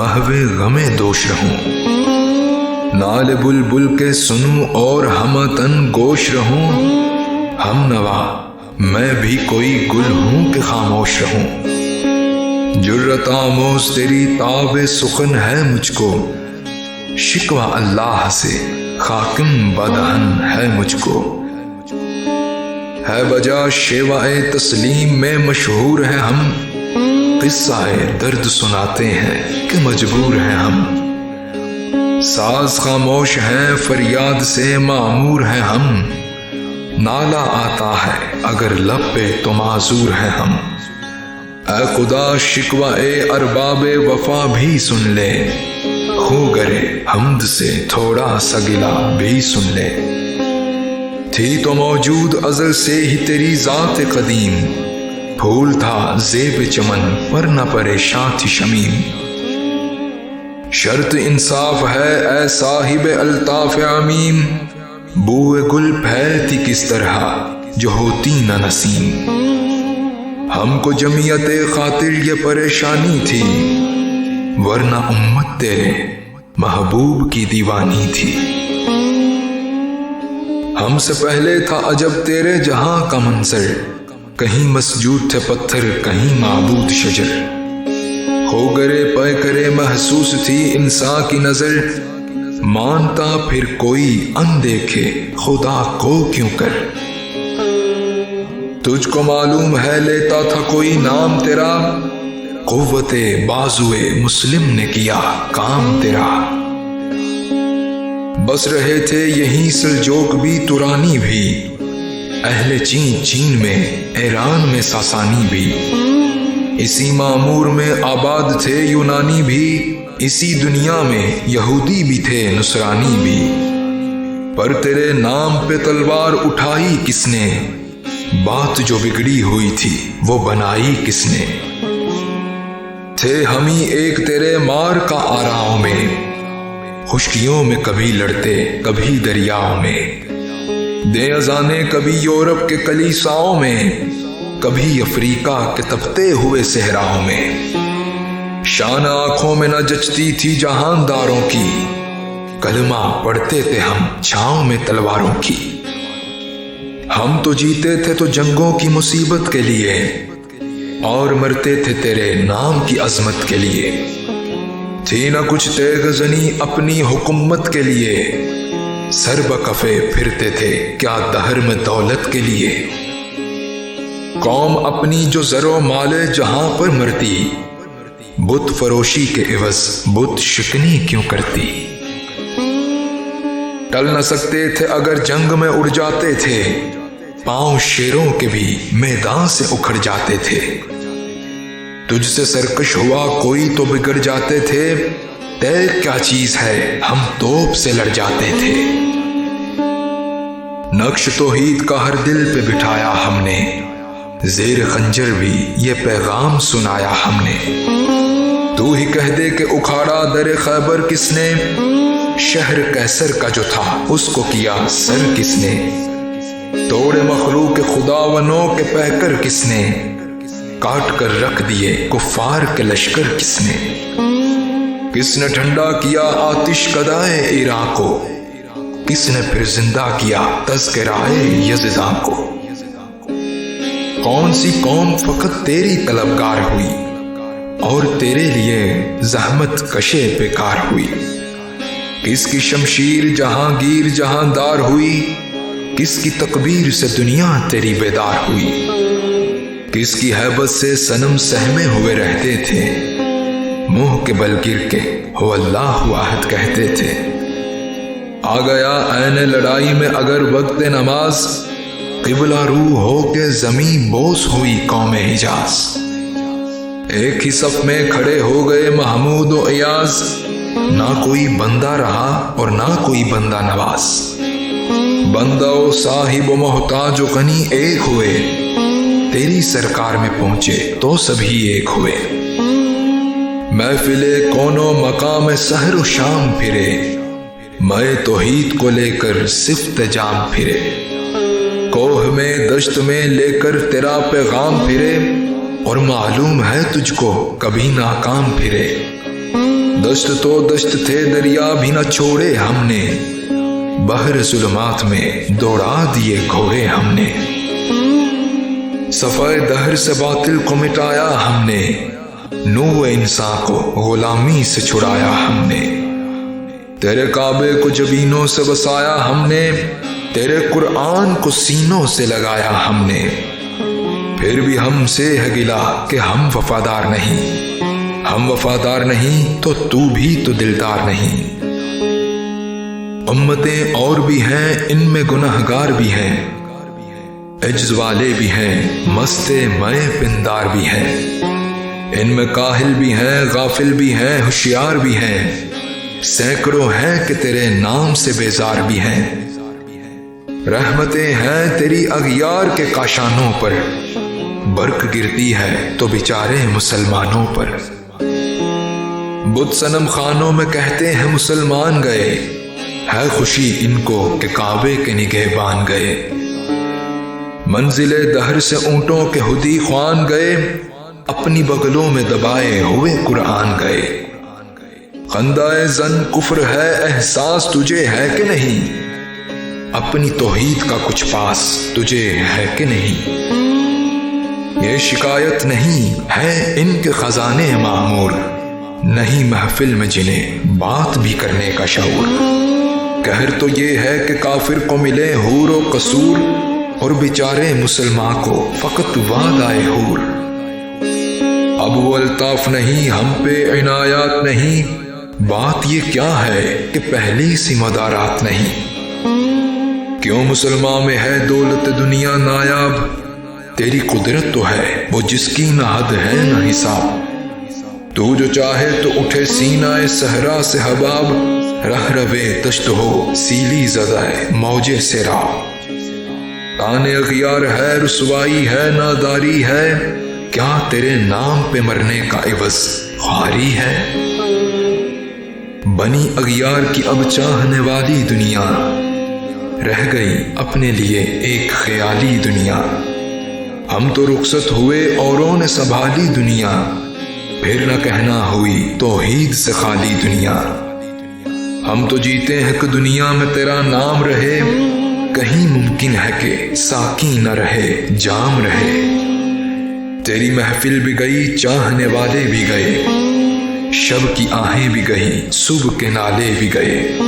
محو غم دوش رہوں، نال بلبل کے سنوں اور ہمتن گوش رہوں، ہم نوا میں بھی کوئی گل ہوں کہ خاموش رہوں، جرت آموز تیری تاب سخن ہے مجھ کو، شکوہ اللہ سے خاکم بدہن ہے مجھ کو، ہے بجا شیوائے تسلیم میں مشہور ہے ہم، قصہ درد سناتے ہیں کہ مجبور ہیں ہم، ساز خاموش ہیں فریاد سے معمور ہیں ہم، نالا آتا ہے اگر لب پہ تو معذور ہیں ہم، اے خدا شکوہ ارباب وفا بھی سن لے، خو گرے حمد سے تھوڑا سا گلا بھی سن لے، تھی تو موجود ازل سے ہی تیری ذات قدیم، پھول تھا زیب چمن پر نہ پریشان تھی شمیم، شرط انصاف ہے اے صاحب الطاف عمیم، بوئے گل پھیلتی کس طرح جو ہوتی نہ نسیم، ہم کو جمعیت خاطر یہ پریشانی تھی، ورنہ امت تیرے محبوب کی دیوانی تھی، ہم سے پہلے تھا عجب تیرے جہاں کا منظر، کہیں مسجود تھے پتھر کہیں معبود شجر، ہو گرے پے کرے محسوس تھی انسان کی نظر، مانتا پھر کوئی ان دیکھے خدا کو کیوں کر، تجھ کو معلوم ہے لیتا تھا کوئی نام تیرا، قوت بازوئے مسلم نے کیا کام تیرا، بس رہے تھے یہیں سلجوق بھی ترانی بھی، اہل چین میں ایران میں ساسانی بھی، اسی معمور میں آباد تھے یونانی بھی، اسی دنیا میں یہودی بھی تھے نصرانی بھی، پر تیرے نام پہ تلوار اٹھائی کس نے، بات جو بگڑی ہوئی تھی وہ بنائی کس نے، تھے ہم ہی ایک تیرے مار کا آراؤں میں، خشکیوں میں کبھی لڑتے کبھی دریاؤں میں، دے اذانے کبھی یورپ کے کلیساؤں میں، کبھی افریقہ کے تپتے ہوئے صحراؤں میں، شان آنکھوں میں نہ جچتی تھی جہانداروں کی، کلمہ پڑھتے تھے ہم چھاؤں میں تلواروں کی، ہم تو جیتے تھے تو جنگوں کی مصیبت کے لیے، اور مرتے تھے تیرے نام کی عظمت کے لیے، تھی نہ کچھ تیغ زنی اپنی حکومت کے لیے، سر بکفے پھرتے تھے کیا دہر میں دولت کے لیے، قوم اپنی جو زر و مال جہاں پر مرتی، بت فروشی کے عوض بت شکنی کیوں کرتی، ٹل نہ سکتے تھے اگر جنگ میں اڑ جاتے تھے، پاؤں شیروں کے بھی میدان سے اکھڑ جاتے تھے، تجھ سے سرکش ہوا کوئی تو بگڑ جاتے تھے، تیر کیا چیز ہے ہم توپ سے لڑ جاتے تھے، نقش توحید کا ہر دل پہ بٹھایا ہم نے، زیر خنجر بھی یہ پیغام سنایا ہم نے، تو ہی کہہ دے کہ اکھاڑا در خیبر کس نے، شہر کیسر کا جو تھا اس کو کیا سر کس نے، توڑے مخلوق خداونوں کے پیکر کس نے، کاٹ کر رکھ دیے کفار کے لشکر کس نے، کس نے ٹھنڈا کیا آتش کدائے عراق کو، کس نے پھر زندہ کیا تذکرائے یزداں کو، کون سی قوم فقط تیری طلبگار ہوئی، اور تیرے لیے زحمت کشے بیکار ہوئی، کس کی شمشیر جہانگیر جہاندار ہوئی، کس کی تکبیر سے دنیا تیری بیدار ہوئی، کس کی ہیبت سے صنم سہمے ہوئے رہتے تھے، منہ کے بل گر کے ہو اللہ واحد کہتے تھے، آ گیا عین لڑائی میں اگر وقت نماز، قبلہ رو ہو کے زمین بوس ہوئی قوم حجاز، ایک ہی صف میں کھڑے ہو گئے محمود و ایاز، نہ کوئی بندہ رہا اور نہ کوئی بندہ نواز، بندہ و صاحب و محتاج و غنی ایک ہوئے، تیری سرکار میں پہنچے تو سبھی ایک ہوئے، محفل کون و مقام سحر و شام پھرے، میں توحید کو لے کر صفت جام پھرے، کوہ میں دشت میں لے کر تیرا پیغام پھرے، اور معلوم ہے تجھ کو کبھی ناکام پھرے، دشت تو دشت تھے دریا بھی نہ چھوڑے ہم نے، بحر ظلمات میں دوڑا دیے گھوڑے ہم نے، صفائے دہر سے باطل کو مٹایا ہم نے، نور انسان کو غلامی سے چھڑایا ہم نے، تیرے کعبے کو جبینوں سے بسایا ہم نے، تیرے قرآن کو سینوں سے لگایا ہم نے، پھر بھی ہم سے ہے گلا کہ ہم وفادار نہیں، ہم وفادار نہیں تو تو بھی تو دلدار نہیں، امتیں اور بھی ہیں ان میں گنہگار بھی ہیں، عجز والے بھی ہیں مست مئے پندار بھی ہیں، ان میں کاہل بھی ہیں غافل بھی ہیں ہوشیار بھی ہیں، سینکڑوں ہیں کہ تیرے نام سے بیزار بھی ہیں، رحمتیں ہیں تیری اغیار کے کاشانوں پر، برق گرتی ہے تو بیچارے مسلمانوں پر، بت صنم خانوں میں کہتے ہیں مسلمان گئے، ہے خوشی ان کو کہ کعبے کے نگہبان گئے، منزل دہر سے اونٹوں کے ہدی خوان گئے، اپنی بغلوں میں دبائے ہوئے قرآن گئے، خندائے زن کفر ہے احساس تجھے ہے کہ نہیں، اپنی توحید کا کچھ پاس تجھے ہے کہ نہیں، یہ شکایت نہیں ہے ان کے خزانے معمور، نہیں محفل میں جنہیں بات بھی کرنے کا شعور، قہر تو یہ ہے کہ کافر کو ملے حور و قصور، اور بیچارے مسلمان کو فقط وعد آئے حور، اب وہ الطاف نہیں ہم پہ عنایات نہیں، بات یہ کیا ہے کہ پہلی سی مدارات نہیں، کیوں مسلمان میں ہے دولت دنیا نایاب، تیری قدرت تو ہے وہ جس کی نہ حد ہے نہ حساب، تو جو چاہے تو اٹھے سینہ صحرا سے حباب، رہ روے دشت ہو سیلی زدائے موج سیراب، تانے اغیار ہے رسوائی ہے ناداری ہے، کیا تیرے نام پہ مرنے کا عوض خواری ہے، بنی اغیار کی اب چاہنے والی دنیا، رہ گئی اپنے لیے ایک خیالی دنیا، ہم تو رخصت ہوئے اوروں نے سنبھالی دنیا، پھر نہ کہنا ہوئی توحید سے خالی دنیا، ہم تو جیتے ہیں کہ دنیا میں تیرا نام رہے، کہیں ممکن ہے کہ ساقی نہ رہے جام رہے، تیری محفل بھی گئی چاہنے والے بھی گئے، شب کی آہیں بھی گئی صبح کے نالے بھی گئے،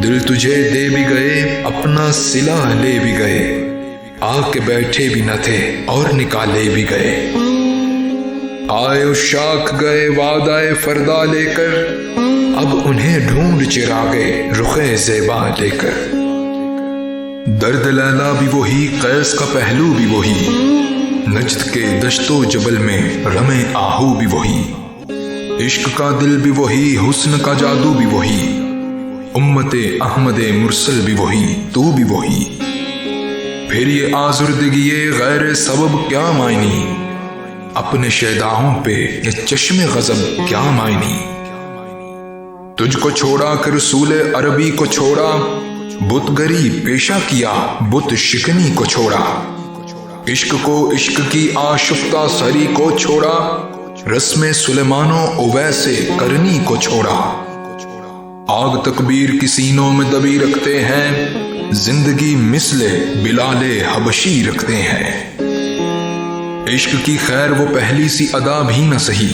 دل تجھے دے بھی گئے اپنا صلہ لے بھی گئے، آ کے بیٹھے بھی نہ تھے اور نکالے بھی گئے، آئے عشاق گئے وعدہ فردا لے کر، اب انہیں ڈھونڈ چراغے رخ زیبا لے کر، درد لیلا بھی وہی قیس کا پہلو بھی وہی، نجد کے دشت و جبل میں رمے آہو بھی وہی، عشق کا دل بھی وہی حسن کا جادو بھی وہی، امت احمد مرسل بھی وہی تو بھی وہی، پھر یہ آزردگی غیر سبب کیا معنی، اپنے شیداؤں پہ یہ چشم غضب کیا معنی، تجھ کو چھوڑا کہ رسول عربی کو چھوڑا، بت گری پیشہ کیا بت شکنی کو چھوڑا، عشق کو عشق کی آشفتہ سری کو چھوڑا، رسم سلیمان و اویس کرنی کو چھوڑا، آگ تکبیر کی سینوں میں دبی رکھتے ہیں، زندگی مثل بلال حبشی رکھتے ہیں، عشق کی خیر وہ پہلی سی ادا بھی نہ سہی،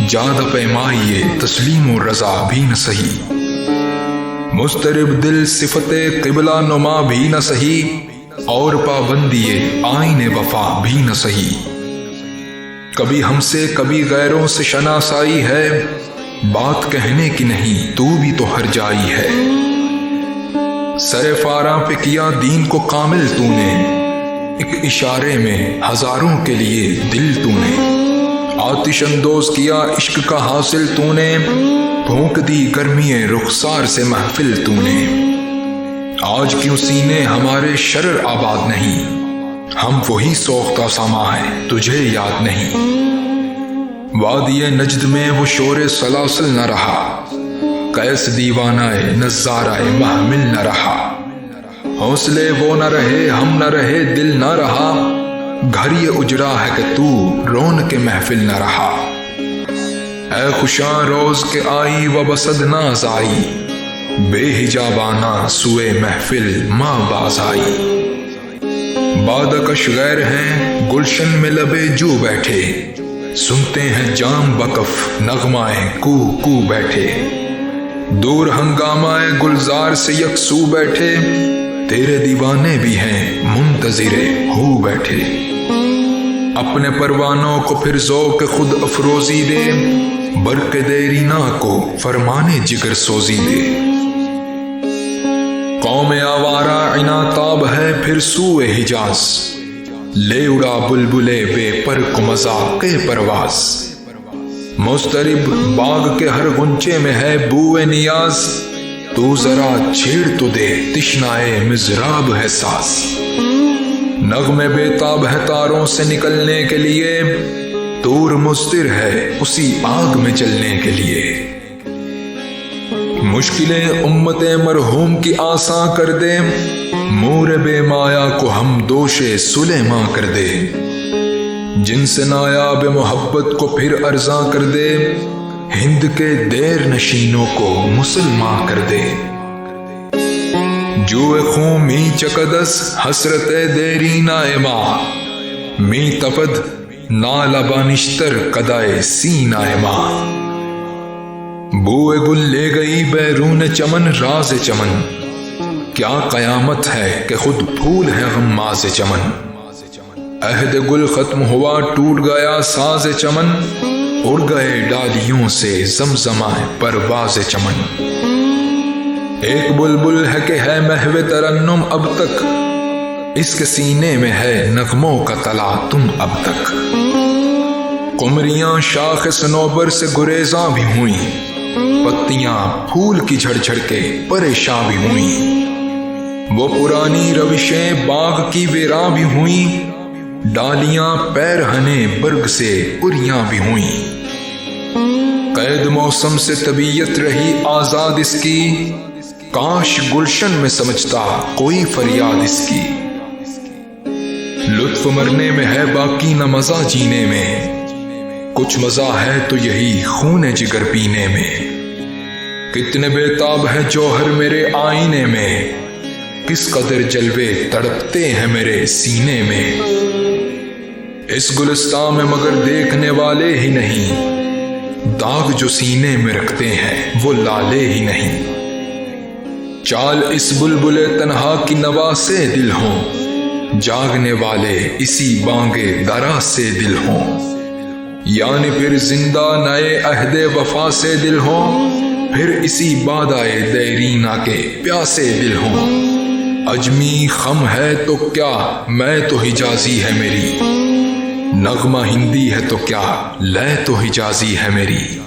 جادہ پیمائیے تسلیم و رضا بھی نہ سہی، مضطرب دل صفت قبلہ نما بھی نہ سہی، اور پابندیے آئین وفا بھی نہ سہی، کبھی ہم سے کبھی غیروں سے شناسائی ہے، بات کہنے کی نہیں تو بھی تو ہر جائی ہے، سر فاراں پہ کیا دین کو کامل تو نے، ایک اشارے میں ہزاروں کے لیے دل تو نے، آتش اندوز کیا عشق کا حاصل تو نے، پھونک دی گرمی رخسار سے محفل تو نے، آج کیوں سینے ہمارے شرر آباد نہیں، ہم وہی سوختہ ساما ہے تجھے یاد نہیں، وادی نجد میں وہ شور سلاسل نہ رہا، قیس دیوانہ نظارہ محمل نہ رہا، حوصلے وہ نہ رہے ہم نہ رہے دل نہ رہا، گھر یہ اجڑا ہے کہ تو رون کے محفل نہ رہا، اے خوشاں روز کے آئی و بسد ناز آئی، بے حجابانہ سوئے محفل ماں باز آئی۔ بادکش غیر ہیں گلشن میں لبے جو بیٹھے، سنتے ہیں جام بکف نغمائے کو کو بیٹھے۔ دور ہنگامہ گلزار سے یکسو بیٹھے، تیرے دیوانے بھی ہیں منتظر ہو بیٹھے۔ اپنے پروانوں کو پھر ذوق خود افروزی دے، برق دیرینا کو فرمانے جگر سوزی دے۔ قوم آوارہ عناتاب ہے پھر سوئے حجاز، لے اڑا بلبلے بے پر کو مذاق پرواز۔ مضطرب باغ کے ہر غنچے میں ہے بوئے نیاز، تو ذرا چھیڑ تو دے تشنائے مضراب ہے ساز۔ نغمے بے تاب ہے تاروں سے نکلنے کے لیے، طور مضطر ہے اسی آگ میں جلنے کے لیے۔ مشکلیں امت مرحوم کی آساں کر دے، مور بے مایا کو ہم دوش سلیماں کر دے۔ جن سے نایاب محبت کو پھر ارزاں کر دے، ہند کے دیر نشینوں کو مسلمان کر دے۔ جو خوں می چکدس حسرت دیری نائمہ، می تپد نالا بانشتر قدائے سینہ ماں۔ بوئے گل لے گئی بیرون چمن راز چمن، کیا قیامت ہے کہ خود پھول ہے غماز چمن۔ عہد گل ختم ہوا ٹوٹ گیا ساز چمن، اڑ گئے ڈالیوں سے زمزمہ پرواز چمن۔ ایک بلبل ہے کہ ہے محو ترنم اب تک، اس کے سینے میں ہے نغموں کا تلاطم اب تک۔ قمریاں شاخ صنوبر سے گریزاں بھی ہوئیں، پتیاں پھول کی جھڑ جھڑ کے پریشاں بھی ہوئیں۔ وہ پرانی روشیں باغ کی ویراں بھی ہوئیں، ڈالیاں پیرہنے برگ سے اریاں بھی ہوئیں۔ قید موسم سے طبیعت رہی آزاد اس کی، کاش گلشن میں سمجھتا کوئی فریاد اس کی۔ لطف مرنے میں ہے باقی نہ مزہ جینے میں، کچھ مزہ ہے تو یہی خون جگر پینے میں۔ کتنے بے تاب ہے جوہر میرے آئینے میں، کس قدر جلوے تڑپتے ہیں میرے سینے میں۔ اس گلستان میں مگر دیکھنے والے ہی نہیں، داغ جو سینے میں رکھتے ہیں وہ لالے ہی نہیں۔ چال اس بلبل تنہا کی نوا سے دل ہوں، جاگنے والے اسی بانگے درا سے دل ہوں۔ یعنی پھر زندہ نئے عہد وفا سے دل ہوں، پھر اسی بادائے دیرینہ کے پیاسے دل ہوں۔ اجمی خم ہے تو کیا میں تو حجازی ہے میری، نغمہ ہندی ہے تو کیا لے تو حجازی ہے میری۔